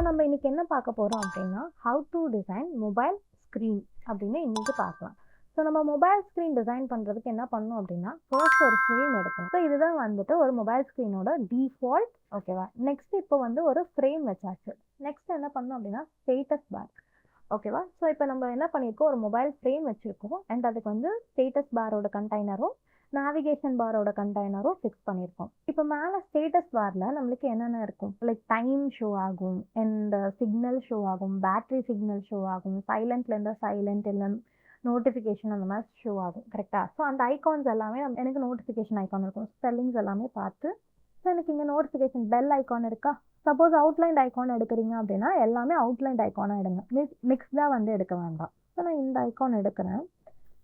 நம்ம இன்னைக்கு என்ன பார்க்க போறோம் அப்படின்னா, how to design mobile screen அப்படின்னு இன்னைக்கு பார்க்கலாம். ஸோ நம்ம மொபைல் ஸ்க்ரீன் டிசைன் பண்ணுறதுக்கு என்ன பண்ணணும் அப்படின்னா, ஃபர்ஸ்ட் ஒரு ஃப்ரேம் எடுக்கணும். ஸோ இதுதான் வந்துட்டு ஒரு மொபைல் ஸ்க்ரீனோட டிஃபால்ட். ஓகேவா? நெக்ஸ்ட் இப்போ வந்து ஒரு ஃப்ரேம் வச்சாச்சு. நெக்ஸ்ட் என்ன பண்ணணும் அப்படின்னா, ஸ்டேட்டஸ் பார். ஓகேவா? ஸோ இப்போ நம்ம என்ன பண்ணியிருக்கோம், ஒரு மொபைல் ஃப்ரேம் வச்சுருக்கோம் அண்ட் அதுக்கு வந்து ஸ்டேட்டஸ் பாரோட கண்டெய்னரும் நேவிகேஷன் பாரோட கண்டெய்னரும் ஃபிக்ஸ் பண்ணியிருக்கோம். இப்போ மேலே ஸ்டேட்டஸ் பாரில் நம்மளுக்கு என்னென்ன இருக்கும், லைக் டைம் ஷோ ஆகும் அண்ட் சிக்னல் ஷோ ஆகும், பேட்டரி சிக்னல் ஷோ ஆகும், சைலண்ட்லேருந்து சைலண்ட் இல்லை நோட்டிஃபிகேஷன் அந்த மாதிரி ஷோ ஆகும். கரெக்டாக? ஸோ அந்த ஐகான்ஸ் எல்லாமே எனக்கு நோட்டிஃபிகேஷன் ஐகான் இருக்கும், ஸ்பெல்லிங்ஸ் எல்லாமே பார்த்து. ஸோ எனக்கு இங்கே நோட்டிஃபிகேஷன் பெல் ஐகான் இருக்கா. சப்போஸ் அவுட்லைன் ஐகான் எடுக்கிறீங்க அப்படின்னா எல்லாமே அவுட்லைன் ஐகானாக எடுங்க, மிக்ஸ்டாக வந்து எடுக்க வேண்டாம். ஸோ நான் இந்த ஐகான் எடுக்கிறேன்.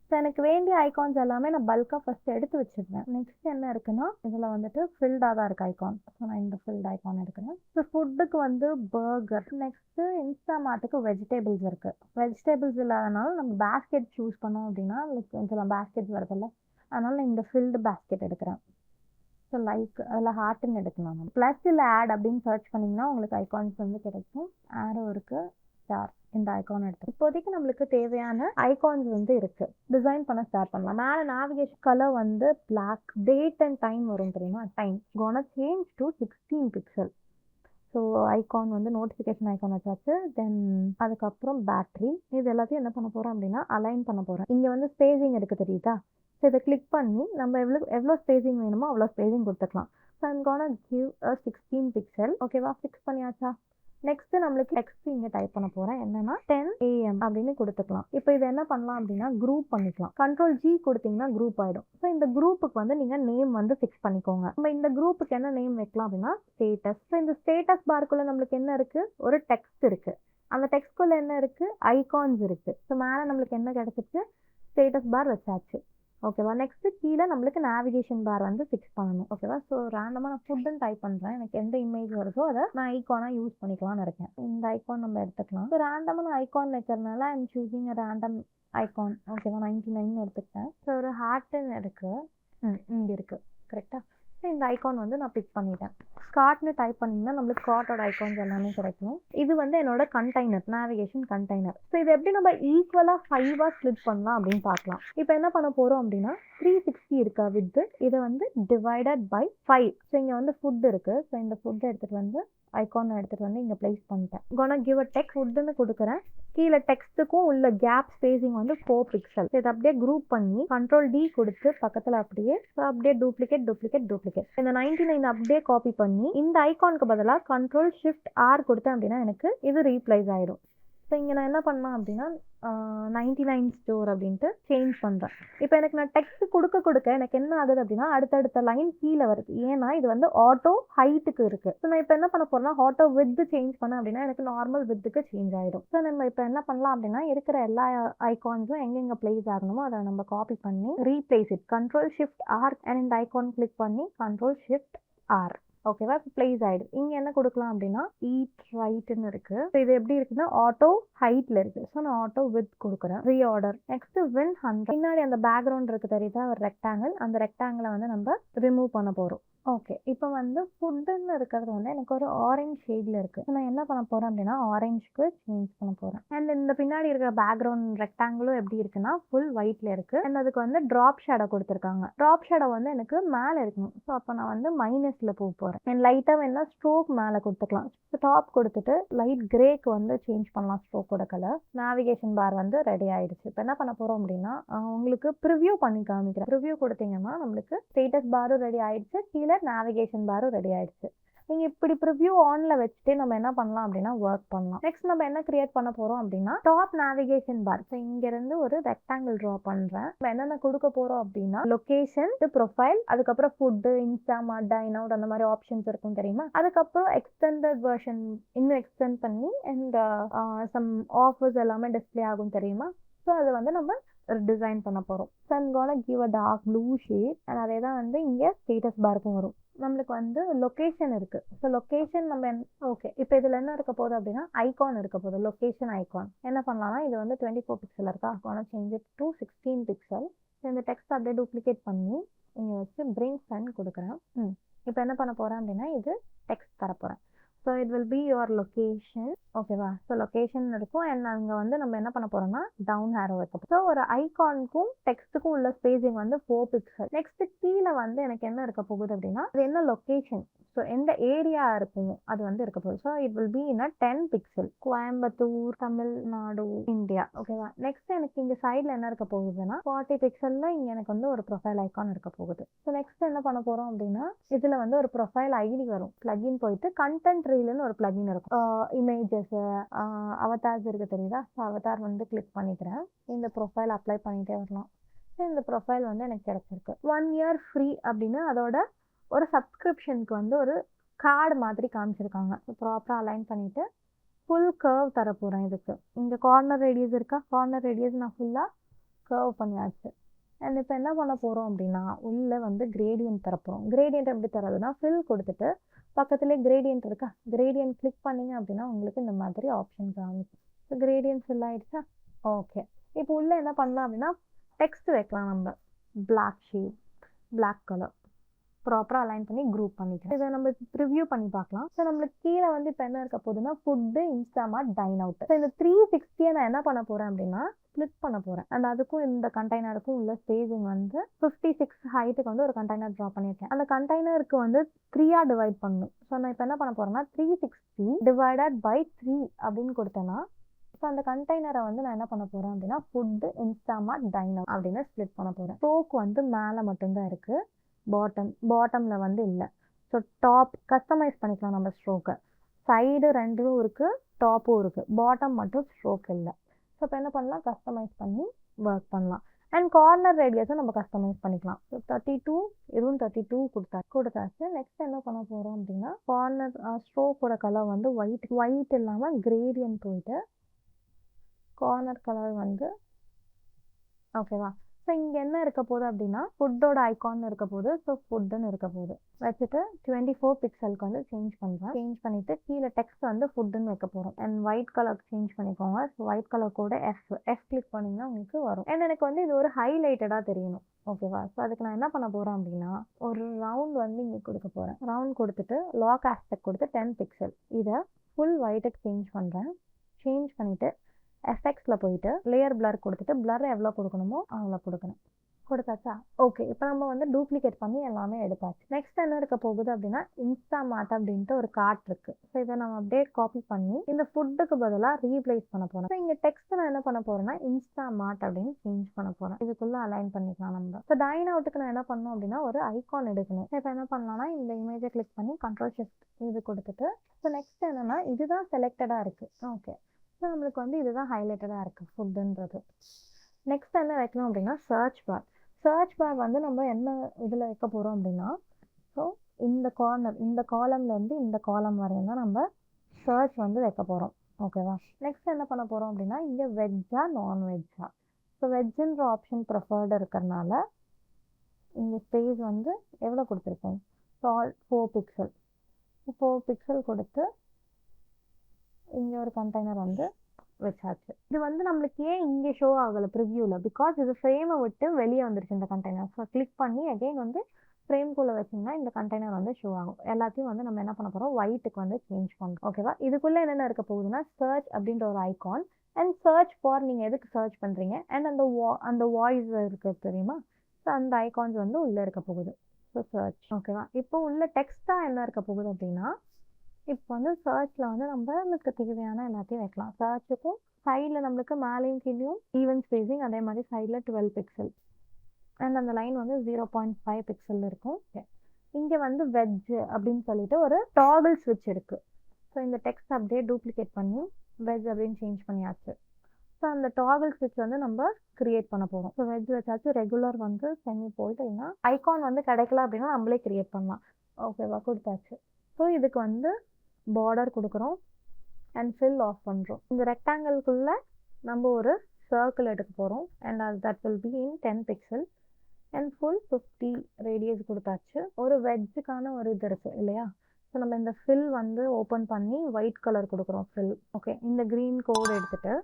ஸோ எனக்கு வேண்டிய ஐகான்ஸ் எல்லாமே நான் பல்காக ஃபஸ்ட்டு எடுத்து வச்சுருந்தேன். நெக்ஸ்ட் என்ன இருக்குன்னா, இதில் வந்துட்டு ஃபில்டாக தான் இருக்குது ஐகான். ஸோ நான் இந்த ஃபில்ட் ஐகான் எடுக்கிறேன். ஸோ ஃபுட்டுக்கு வந்து பர்கர். நெக்ஸ்ட்டு இன்ஸ்டாமார்ட்டுக்கு வெஜிடபிள்ஸ் இருக்குது. வெஜிடபிள்ஸ் இல்லாதனால நம்ம பேஸ்கெட் சூஸ் பண்ணோம் அப்படின்னா கொஞ்சம் பேஸ்கெட் வருதில்ல, அதனால் நான் இந்த ஃபில்டு பேஸ்கெட் எடுக்கிறேன். ஸோ லைக் அதில் ஹார்ட்டுன்னு எடுக்கலாம். நம்ம ப்ளஸ் இல்லை ஆட் அப்படின்னு சர்ச் பண்ணிங்கன்னா உங்களுக்கு ஐகான்ஸ் வந்து கிடைக்கும். ஆரோ இருக்குது, ஸ்டார். இந்த ஐகான் எடுத்து இப்போதைக்கு நம்மளுக்கு தேவையான ஐகான்ஸ் வந்து இருக்கு. டிசைன் பண்ண ஸ்டார்ட் பண்ணலாம். மேலே நேவிகேஷன் கலர் வந்து பிளாக். டேட் அண்ட் டைம் வரும் தெரியுமா, time gonna change to 16 pixel. So icon வந்து நோட்டிஃபிகேஷன் ஐகான் வச்சாச்சு. தென் அதுக்கப்புறம் பேட்டரி. இது எல்லாத்தையும் என்ன பண்ண போகிறோம் அப்படின்னா அலைன் பண்ண போகிறேன். இங்கே வந்து ஸ்பேசிங் இருக்குது தெரியுதா. ஸோ இதை கிளிக் பண்ணி நம்ம எவ்வளோ ஸ்பேசிங் வேணுமோ அவ்வளோ ஸ்பேசிங் கொடுத்துக்கலாம். So I'm gonna give 16 pixel. ஓகேவா? ஃபிக்ஸ் பண்ணியாச்சா? நெக்ஸ்ட் நம்மளுக்கு டெக்ஸ்ட் இங்கே டைப் பண்ண போகிறேன். என்னன்னா 10 AM அப்படின்னு கொடுத்துக்கலாம். இப்போ இது என்ன பண்ணலாம் அப்படின்னா குரூப் பண்ணிக்கலாம். கண்ட்ரோல் G கொடுத்தீங்கன்னா குரூப் ஆகிடும். ஸோ இந்த குரூப்புக்கு வந்து நீங்கள் நேம் வந்து ஃபிக்ஸ் பண்ணிக்கோங்க. நம்ம இந்த குரூப்புக்கு என்ன நேம் வைக்கலாம் அப்படின்னா ஸ்டேட்டஸ். ஸோ இந்த ஸ்டேட்டஸ் பார்க்குள்ளே நம்மளுக்கு என்ன இருக்குது, ஒரு டெக்ஸ்ட் இருக்குது. அந்த டெக்ஸ்ட்குள்ளே என்ன இருக்குது, ஐகான்ஸ் இருக்குது. ஸோ மேலே நம்மளுக்கு என்ன கிடச்சிருக்கு, ஸ்டேட்டஸ் பார் வச்சாச்சு. ஓகேவா? நெக்ஸ்ட்டு கீழே நம்மளுக்கு நேவிகேஷன் பார் வந்து ஃபிக்ஸ் பண்ணணும். ஓகேவா? ஸோ ரேண்டமாக நான் ஃபுட்டுன்னு டைப் பண்ணுறேன். எனக்கு எந்த இமேஜ் வருதோ அதை நான் ஐகானாக யூஸ் பண்ணிக்கலாம்னு இருக்கேன். இந்த ஐகான் நம்ம எடுத்துக்கலாம். ஸோ ரேண்டமாக நான் ஐகான் வைக்கிறதுனால ஐம் சூஸிங் ரேண்டம் ஐகான். ஓகேவா? 99 எடுத்துக்கிட்டேன். ஸோ ஒரு ஹார்ட்டுன்னு இருக்குது, இங்கே இருக்குது. கரெக்டாக? இந்த ஐகான் வந்து நான் பிக் பண்ணிட்டேன். ஸ்கார்ட்னு டைப் பண்ணிங்கன்னா நம்மளுக்கு ஸ்கார்ட்டோட ஐகான்ஸ் எல்லாமே கிடைக்கும். இது வந்து என்னோட கண்டெய்னர், நேவிகேஷன் கண்டெய்னர். ஸோ இது எப்படி நம்ம ஈக்குவலாக 5ஆக ஸ்ப்ளிட் பண்ணலாம் அப்படின்னு பார்க்கலாம். இப்போ என்ன பண்ண போகிறோம் அப்படின்னா 360 இருக்கா வித்து, இதை வந்து டிவைடட் பை 5. ஸோ இங்கே வந்து ஃபுட் இருக்குது. ஸோ இந்த ஃபுட்டை எடுத்துகிட்டு வந்து ஐகானை எடுத்துகிட்டு வந்து இங்கே ப்ளேஸ் பண்ணிட்டேன். கோனா கிவ் அ டெக்ஸ்ட் ஃபுட்டுன்னு கொடுக்குறேன். கீழே டெக்ஸ்ட்டுக்கும் உள்ள கேப் ஸ்பேசிங் வந்து 4 பிக்சல். இதை அப்படியே குரூப் பண்ணி கண்ட்ரோல் D கொடுத்து பக்கத்தில் அப்படியே டூப்ளிகேட் டூப்ளிகேட் டூப்ளிகேட் இந்த 99 அப்படியே காப்பி பண்ணி இந்த ஐகானுக்கு பதிலாக கண்ட்ரோல் ஷிஃப்ட் R கொடுத்தேன் அப்படின்னா எனக்கு இது ரீப்ளேஸ் ஆகிடும். ஸோ இங்கே நான் என்ன பண்ணலாம் அப்படின்னா 99 ஸ்டோர் அப்படின்ட்டு சேஞ்ச் பண்ணுறேன். இப்போ எனக்கு நான் டெக்ஸ்ட் கொடுக்க எனக்கு என்ன ஆகுது அப்படின்னா அடுத்தடுத்த லைன் கீழே வருது. ஏன்னா இது வந்து ஆட்டோ ஹைட்டுக்கு இருக்குது. ஸோ நான் இப்போ என்ன பண்ண போகிறேன்னா ஆட்டோ வித்து சேஞ்ச் பண்ணேன் அப்படின்னா எனக்கு நார்மல் வித்துக்கு சேஞ்ச் ஆகிடும். ஸோ நம்ம இப்போ என்ன பண்ணலாம் அப்படின்னா இருக்கிற எல்லா ஐகான்ஸும் எங்கெங்கே பிளேஸ் ஆகணுமோ அதை நம்ம காப்பி பண்ணி replace it. Control shift R and இந்த ஐகான் கிளிக் பண்ணி கண்ட்ரோல் ஷிஃப்ட் R. ஓகேவா? பிளேஸ் ஆகிடும். இங்கே என்ன கொடுக்கலாம் அப்படின்னா ஈட் ரைட்னு இருக்குது. ஸோ இது எப்படி இருக்குன்னா ஆட்டோ ஹைட்டில் இருக்குது. ஸோ நான் ஆட்டோ வித் கொடுக்குறேன். ரீஆர்டர். Next win 100. பின்னாடி அந்த பேக்ரவுண்ட் இருக்குது தெரியுதா, ஒரு ரெக்டாங்கிள். அந்த ரெக்டாங்கிளை வந்து நம்ம ரிமூவ் பண்ண போகிறோம். ஓகே, இப்போ வந்து ஃபுட்டுன்னு இருக்கிறது வந்து எனக்கு ஒரு ஆரஞ்ச் ஷேடில் இருக்குது. நான் என்ன பண்ண போகிறேன் அப்படின்னா ஆரஞ்சுக்கு சேஞ்ச் பண்ண போகிறேன். அண்ட் இந்த பின்னாடி இருக்கிற பேக்ரவுண்ட் ரெக்டாங்கிளும் எப்படி இருக்குன்னா ஃபுல் ஒயிட்டில் இருக்குது. அண்ட் அதுக்கு வந்து ட்ராப் ஷேடோ கொடுத்துருக்காங்க. ட்ராப் ஷேடோ வந்து எனக்கு மேலே இருக்கணும். ஸோ அப்போ நான் வந்து மைனஸில் போகிறேன். அண்ட் லைட்டாக வேணா ஸ்ட்ரோக் மேலே கொடுத்துக்கலாம். டாப் கொடுத்துட்டு லைட் கிரேக்கு வந்து சேஞ்ச் பண்ணலாம் ஸ்ட்ரோக்கோட கலர். நேவிகேஷன் பார் வந்து ரெடி ஆயிடுச்சு. இப்போ என்ன பண்ண போகிறோம் அப்படின்னா உங்களுக்கு ப்ரிவ்யூ பண்ணி காமிக்கிறேன். ப்ரிவ்யூ கொடுத்தீங்கன்னா நம்மளுக்கு ஸ்டேட்டஸ் பாரும் ரெடி ஆயிடுச்சு, கீழே நேவிகேஷன் பாரும் ரெடி ஆயிடுச்சு. நீங்கள் இப்படி ப்ரிவ்யூ ஆனில் வச்சுட்டு நம்ம என்ன பண்ணலாம் அப்படின்னா ஒர்க் பண்ணலாம். நெக்ஸ்ட் நம்ம என்ன கிரியேட் பண்ண போகிறோம் அப்படின்னா டாப் நேவிகேஷன் பார். ஸோ இங்கேருந்து ஒரு ரெக்டாங்கிள் ட்ரா பண்ணுறேன். நம்ம என்னென்ன கொடுக்க போகிறோம் அப்படின்னா லொக்கேஷன், ப்ரொஃபைல், அதுக்கப்புறம் ஃபுட்டு, இன்ஸ்டாமார்ட், டைனவுட் அந்த மாதிரி ஆப்ஷன்ஸ் இருக்கும் தெரியுமா. அதுக்கப்புறம் எக்ஸ்டெண்டட் வெர்ஷன் இன்னும் எக்ஸ்டெண்ட் பண்ணி அண்ட் சம் ஆஃபர்ஸ் எல்லாமே டிஸ்பிளே ஆகும் தெரியுமா. ஸோ அதை வந்து நம்ம டிசைன் பண்ண போகிறோம். So I'm gonna give a dark blue shade and அதே தான் வந்து இங்கே ஸ்டேட்டஸ் பாருக்கும் வரும். நம்மளுக்கு வந்து லொக்கேஷன் இருக்குது. ஸோ லொக்கேஷன் நம்ம ஓகே, இப்போ இதில் என்ன இருக்க போகுது அப்படின்னா ஐகான் இருக்க போகுது, லொக்கேஷன் ஐகான். என்ன பண்ணலாம்னா இது வந்து 24 பிக்சல் இருக்கா, gonna change it to 16 pixel. இந்த டெக்ஸ்ட் அப்படியே டூப்ளிகேட் பண்ணி இங்கே வச்சு பிரிங் ஃப்ரண்ட் கொடுக்குறேன். இப்போ என்ன பண்ண போகிறேன் அப்படின்னா இது டெக்ஸ்ட் தரப்போகிறேன். So it will be your location. ஓகேவா? ஸோ லொக்கேஷன் இருக்கும் அண்ட் அங்கே வந்து நம்ம என்ன பண்ண போகிறோம்னா டவுன் ஹேரோ வைக்க போகிறோம். ஸோ ஒரு ஐகானுக்கும் டெக்ஸ்ட்டுக்கும் உள்ள ஸ்பேசிங் வந்து 4 பிக்சல். நெக்ஸ்ட் கீழே வந்து எனக்கு என்ன இருக்க போகுது அப்படின்னா அது என்ன லொக்கேஷன், ஸோ எந்த ஏரியா இருக்கும் அது வந்து இருக்க போகுது. So it will be in 10 pixel. Coimbatore, Tamil Nadu, India. ஓகேவா? நெக்ஸ்ட் எனக்கு இங்கே சைடில் என்ன இருக்க போகுதுன்னா 40 பிக்சலில் இங்கே எனக்கு வந்து ஒரு ப்ரொஃபைல் ஐகான் இருக்க போகுது. ஸோ நெக்ஸ்ட் என்ன பண்ண போகிறோம் அப்படின்னா இதில் வந்து ஒரு ப்ரொஃபைல் ஐடி வரும். பிளகின் போயிட்டு கண்டென்ட் ரீல்னு ஒரு பிளகின் இருக்கும். இமேஜஸ் அவதார்ஸ் இருக்கு தெரியுதா? ஸோ அவதார் வந்து கிளிக் பண்ணிக்கிறேன். இந்த ப்ரொஃபைல் அப்ளை பண்ணிகிட்டே வரலாம். ஸோ இந்த ப்ரொஃபைல் வந்து எனக்கு கிடைச்சிருக்கு. 1 இயர் ஃப்ரீ அப்படின்னு அதோட ஒரு சப்ஸ்கிரிப்ஷனுக்கு வந்து ஒரு கார்டு மாதிரி காமிச்சிருக்காங்க. ஸோ ப்ராப்பராக அலைன் பண்ணிவிட்டு ஃபுல் கர்வ் தர போகிறேன். இதுக்கு இங்கே கார்னர் ரேடியஸ் இருக்கா? கார்னர் ரேடியஸ் நான் ஃபுல்லாக கர்வ் பண்ணியாச்சு. அண்ட் இப்போ என்ன பண்ண போகிறோம் அப்படின்னா உள்ளே வந்து கிரேடியன்ட் தரப்போகிறோம். கிரேடியன்ட் எப்படி தரதுன்னா ஃபில் கொடுத்துட்டு பக்கத்துலேயே கிரேடியன்ட் இருக்கா? கிரேடியன்ட் கிளிக் பண்ணிங்க அப்படின்னா உங்களுக்கு இந்த மாதிரி ஆப்ஷன் காமிக்கும். ஸோ கிரேடியன்ட் ஃபில் ஆகிடுச்சா? ஓகே. இப்போ உள்ளே என்ன பண்ணலாம் அப்படின்னா டெக்ஸ்ட் வைக்கலாம். நம்ம பிளாக் ஷேட், பிளாக் கலர் ப்ராப்பராக அலைன் பண்ணி குரூப் பண்ணிக்கலாம். இதை நம்ம ப்ரிவ்யூ பண்ணி பார்க்கலாம். ஸோ நம்மளுக்கு கீழே வந்து இப்போ என்ன இருக்க போகுதுன்னா food, Instamart, time out. So இந்த 360 நான் என்ன பண்ண போகிறேன் அப்படின்னா ஸ்ப்ளிட் பண்ண போகிறேன். அண்ட் அதுக்கும் இந்த கண்டெய்னருக்கும் உள்ள ஸ்பேசிங் வந்து 56 ஹைட்டுக்கு வந்து ஒரு கண்டெய்னர் ட்ரா பண்ணியிருக்கேன். அந்த கண்டெய்னருக்கு வந்து 3ஆக டிவைட் பண்ணணும். ஸோ நான் இப்போ என்ன பண்ண போகிறேன்னா 360 டிவைடட் பை 3 அப்படின்னு கொடுத்தேன்னா ஸோ அந்த கண்டெய்னரை வந்து நான் என்ன பண்ண போகிறேன் அப்படின்னா ஃபுட்டு, இன்ஸ்டாமார்ட், டைன் அவுட் அப்படின்னு ஸ்ப்ளிட் பண்ண போகிறேன். ஸ்ட்ரோக் வந்து மேலே மட்டும்தான் இருக்குது, பாட்டமில் வந்து இல்லை. ஸோ டாப் கஸ்டமைஸ் பண்ணிக்கலாம் நம்ம ஸ்ட்ரோக்கை. சைடு ரெண்டும் இருக்குது, டாப்பும் இருக்குது, பாட்டம் மட்டும் ஸ்ட்ரோக் இல்லை. ஸோ இப்போ என்ன பண்ணலாம், கஸ்டமைஸ் பண்ணி ஒர்க் பண்ணலாம். அண்ட் கார்னர் ரேடியஸும் நம்ம கஸ்டமைஸ் பண்ணிக்கலாம். ஸோ 32 இதுவும் 32 கொடுத்தாச்சு. நெக்ஸ்ட் என்ன பண்ண போகிறோம் அப்படின்னா கார்னர் ஸ்ட்ரோக்கோட கலர் வந்து ஒயிட் இல்லாமல் கிரேடியன்ட் போயிட்டு கார்னர் கலர் வந்து ஓகேவா? ஸோ இங்கே என்ன இருக்க போகுது அப்படின்னா ஃபுட்டோட ஐகான் இருக்க போகுது. ஸோ ஃபுட்டுன்னு இருக்க போகுது. வச்சுட்டு 24 பிக்சலுக்கு வந்து சேஞ்ச் பண்ணுறேன். சேஞ்ச் பண்ணிவிட்டு கீழே டெக்ஸ்ட் வந்து ஃபுட்டுன்னு வைக்க போகிறோம். அண்ட் ஒயிட் கலருக்கு சேஞ்ச் பண்ணிக்கோங்க. ஸோ ஒயிட் கலர் கூட எஃப் கிளிக் பண்ணிங்கன்னா உங்களுக்கு வரும். அண்ட் எனக்கு வந்து இது ஒரு ஹைலைட்டடாக தெரியணும். ஓகேவா? ஸோ அதுக்கு நான் என்ன பண்ண போகிறேன் அப்படின்னா ஒரு ரவுண்ட் வந்து இங்கே கொடுக்க போகிறேன். ரவுண்ட் கொடுத்துட்டு லாக் ஆஸ்பெக்ட் கொடுத்து 10 பிக்சல் இதை ஃபுல் ஒயிட்டுக்கு சேஞ்ச் பண்ணுறேன். சேஞ்ச் பண்ணிவிட்டு எஃபெக்ட்ஸில் போயிட்டு லேயர் பிளர் கொடுத்துட்டு பிளர் எவ்வளோ கொடுக்கணுமோ அவ்வளோ கொடுக்கணும். கொடுத்தாச்சா? ஓகே. இப்போ நம்ம வந்து டூப்ளிகேட் பண்ணி எல்லாமே எடுத்தாச்சு. நெக்ஸ்ட் என்ன இருக்க போகுது அப்படின்னா இன்ஸ்டாமார்ட் அப்படின்ட்டு ஒரு கார்ட் இருக்குது. ஸோ இதை நம்ம அப்படியே காப்பி பண்ணி இந்த ஃபுட்டுக்கு பதிலாக ரீப்ளேஸ் பண்ண போகிறோம். ஸோ இங்கே டெக்ஸ்ட் நான் என்ன பண்ண போகிறேன்னா இன்ஸ்டாமார்ட் அப்படின்னு சேஞ்ச் பண்ண போகிறேன். இதுக்குள்ளே அலைன் பண்ணிக்கலாம் நம்ம. ஸோ டைன் அவுட்டுக்கு நான் என்ன பண்ணணும் அப்படின்னா ஒரு ஐகான் எடுக்கணும். இப்போ என்ன பண்ணலாம்னா இந்த இமேஜை கிளிக் பண்ணி கண்ட்ரோல் ஷிஃப்ட் இது கொடுத்துட்டு ஸோ நெக்ஸ்ட் என்னென்னா இதுதான் செலக்டடாக இருக்குது. ஓகே. ஸோ நம்மளுக்கு வந்து இதுதான் ஹைலைட்டடாக இருக்குது ஃபுட்டுன்றது. நெக்ஸ்ட் என்ன வைக்கணும் அப்படின்னா சர்ச் பார். சர்ச் பார் வந்து நம்ம என்ன இதில் வைக்க போகிறோம் அப்படின்னா ஸோ இந்த காலம்லேருந்து இந்த காலம் வரையும் தான் நம்ம சர்ச் வந்து வைக்க போகிறோம். ஓகேவா? நெக்ஸ்ட் என்ன பண்ண போகிறோம் அப்படின்னா இங்கே வெஜ்ஜா நான்வெஜ்ஜா. ஸோ வெஜ்ஜுன்ற ஆப்ஷன் ப்ரிஃபர்டு இருக்கிறனால இங்கே ஸ்பேஸ் வந்து எவ்வளோ கொடுத்துருக்கோம்? So 4 pixel. 4 பிக்சல் கொடுத்து இங்கே ஒரு கண்டெய்னர் வந்து வச்சாச்சு. இது வந்து நம்மளுக்கு ஏன் இங்கே ஷோ ஆகலை ப்ரிவ்யூவில்? பிகாஸ் இது ஃப்ரேமை விட்டு வெளியே வந்துருச்சு இந்த கண்டெய்னர். ஸோ கிளிக் பண்ணி அகெயின் வந்து ஃப்ரேம்குள்ளே வச்சிங்கன்னா இந்த கண்டெய்னர் வந்து ஷோ ஆகும். எல்லாத்தையும் வந்து நம்ம என்ன பண்ண போகிறோம் ஒயிட்டுக்கு வந்து சேஞ்ச் பண்ணுறோம். ஓகேவா? இதுக்குள்ளே என்னென்ன இருக்க போகுதுன்னா சர்ச் அப்படின்ற ஒரு ஐகான் அண்ட் சர்ச் ஃபார் நீங்கள் எதுக்கு சர்ச் பண்ணுறீங்க அண்ட் அந்த வாய்ஸ் இருக்குது தெரியுமா? ஸோ அந்த ஐகான்ஸ் வந்து உள்ளே இருக்க போகுது. So search. ஓகேவா? இப்போ உள்ள டெக்ஸ்ட்டாக என்ன இருக்க போகுது அப்படின்னா இப்போ வந்து சர்ச்சில் வந்து நம்மளுக்கு தேவையான எல்லாத்தையும் வைக்கலாம். சர்ச்சுக்கும் சைடில் நம்மளுக்கு மேலேயும் கீழேயும் ஈவன் ஸ்பேசிங், அதே மாதிரி சைடில் 12 பிக்சல் அண்ட் அந்த லைன் வந்து 0.5 பிக்சல் இருக்கும். இங்கே வந்து வெஜ் அப்படின்னு சொல்லிட்டு ஒரு டாகிள் ஸ்விட்ச் இருக்குது. ஸோ இந்த டெக்ஸ்ட் அப்படியே டூப்ளிகேட் பண்ணி வெஜ் அப்படின்னு சேஞ்ச் பண்ணியாச்சு. ஸோ அந்த டாகிள் ஸ்விட்ச் வந்து நம்ம கிரியேட் பண்ண போகிறோம். ஸோ வெஜ் வச்சாச்சு. ரெகுலர் வந்து செமி போயிட்டுன்னா ஐகான் வந்து கிடைக்கல அப்படின்னா நம்மளே கிரியேட் பண்ணலாம். ஓகேவா? கொடுத்தாச்சு. ஸோ இதுக்கு வந்து பார்டர் கொடுக்குறோம் அண்ட் ஃபில் ஆஃப் பண்ணுறோம். இந்த ரெக்டாங்கிள்குள்ளே நம்ம ஒரு சர்க்கிள் எடுக்க போகிறோம் and that will be in 10 pixel and full 50 radius கொடுத்தாச்சு. ஒரு வெஜ்ஜுக்கான ஒரு இது இருக்குது இல்லையா? ஸோ நம்ம இந்த ஃபில் வந்து ஓப்பன் பண்ணி ஒயிட் கலர் கொடுக்குறோம் ஃபில். ஓகே. இந்த க்ரீன் கோட் எடுத்துகிட்டு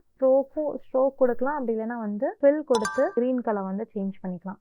ஸ்ட்ரோக் கொடுக்கலாம். அப்படி இல்லைன்னா வந்து ஃபில் கொடுத்து க்ரீன் கலர் வந்து சேஞ்ச் பண்ணிக்கலாம்.